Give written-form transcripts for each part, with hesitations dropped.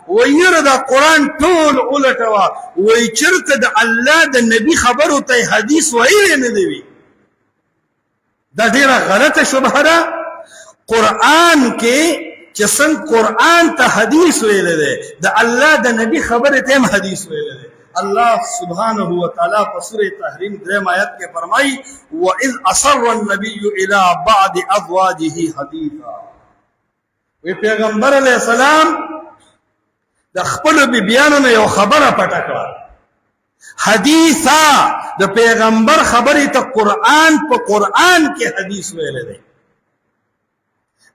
ويره دا قرآن ټول الټوا وای چرته د الله د نبی خبرو ته حدیث وایي نه دی دا ډیره غلطه شبهه ده قرآن کې چې څنګه قرآن ته حدیث ویل دی د الله د نبی خبره ته هم حدیث ویل دی اللہ سبحانہ وتعالی په سورہ تحریم 3 آیت کې فرمایي واذ اصر النبي الى بعض ازواجه حدیثا وی پیغمبر علیہ السلام د خپل بیبیانو نه یو خبره پټه کړه حدیثا د پیغمبر خبره ته قرآن په قرآن کې حدیث ویل دی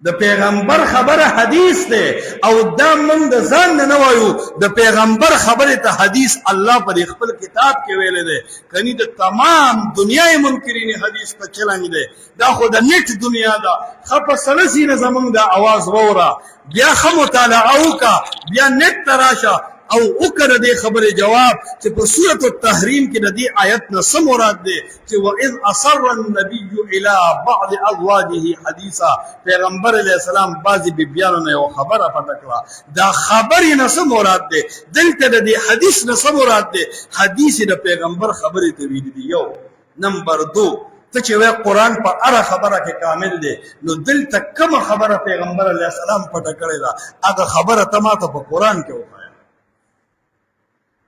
د پیغمبر خبره حدیث ده او دا موږ د ځان نه وایو د پیغمبر خبره ته حدیث الله په خپل کتاب کې ویل ده کني د تمام دنیاي منکرین حدیث په چلنګ ده دا خو د نت دنیا ده خپ سلسی نه زمونږ د आवाज وره بیا خمو مطالعه وکا بیا نت تراشه او وکړه دې خبره جواب چې په سورۃ التحریم کې د دې آیت نه څه مراد ده چې واذ اصر النبي الى بعض ازواجه حدیثا پیغمبر علیہ السلام بعضی بیبیانو نه یو خبره پټه کړه دا خبرې نه څه مراد ده دلته د دې حدیث نه څه مراد ده حدیث د پیغمبر خبره ته ویل دي یو نمبر 2 ته چې وای قرآن په هر خبره کې کامل دی نو دلته کوم خبره پیغمبر علیہ السلام پټه کړې ده هغه خبره ته ماته په قرآن کې وایي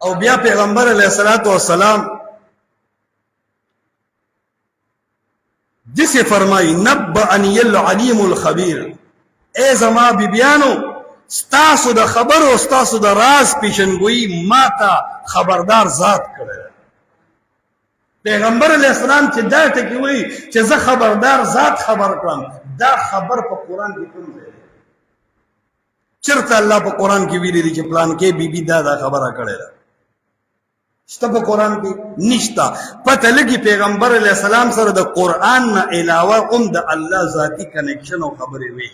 او بیا پیغمبر علیہ السلام جسے فرمائی نبعنی العلیم الخبیر اے زما بیبیانو ستاسو د خبر او ستاسو د راز پیشنگوئی ماتا خبردار ذات کرے پیغمبر علیہ السلام چې دا ټکی وی چې زه خبردار ذات خبر کړم دا خبر په قرآن کې کوم دی چرته الله په قرآن کې ویلي دی چې پلان کې بیبي دا خبره کړې ده شته په قرآن کې نشتا پته لګي پیغمبر علیہ السلام سره د قرآن نه علاوه هم د الله ذاتی کنیکشن او خبرې وي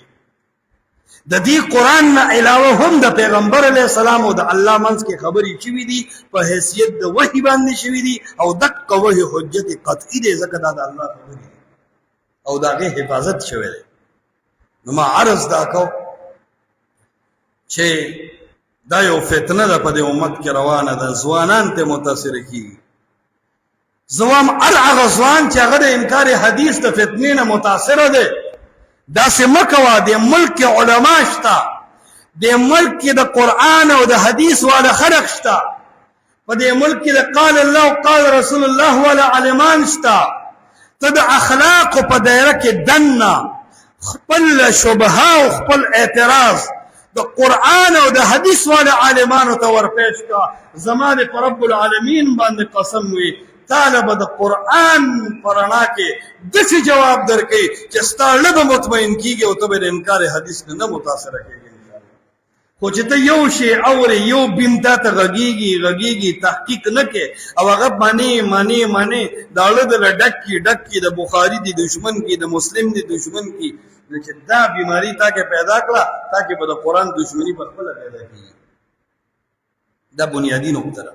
د دې قرآن نه علاوه هم د پیغمبر علیہ السلام او د الله منځ کې خبرې چوي دي په حیثیت د وحی باندې شوي دي او دغه وحی حجت قطعی دی ځکه دا د الله خبرې او داغه حفاظت شوی دی نو ما عرض دا کو چې دا یو فتنه ده په دې امت کې روانه ده ځوانان ته متاثر کی زوام هغه ځوان چې هغه د انکار حدیث د فتنې نه متاثر ده دا سمکوا د ملک علما شتا د ملک د قرآن او د حدیث والا خلق شتا په دې ملک د قال الله قال رسول الله ولا علمان شتا ته د اخلاق په دایره کې دنه خپل شبهه او خپل اعتراض د قرآن او د حدیث والا عالمانو ته ورپېښ کا زمانه پر رب العالمین باندې قسم وي طالب د قرآن پرانا کې دغه جواب درکې چې ستاله به مطمئن کیږي او ته به انکار حدیث نه متاثر کیږي ان شاء الله خو چې ته یو شی اور یو بنتا ته غږیږي تحقیق نه کې او هغه معنی داله د ډکی د بخاری دی دشمن کی د مسلم دی دشمن کی چې دا بیماری تا کې پیدا کړه تاکہ په قرآن دشمنی په خپل پیدا کیږي دا بنیادی نقطه ده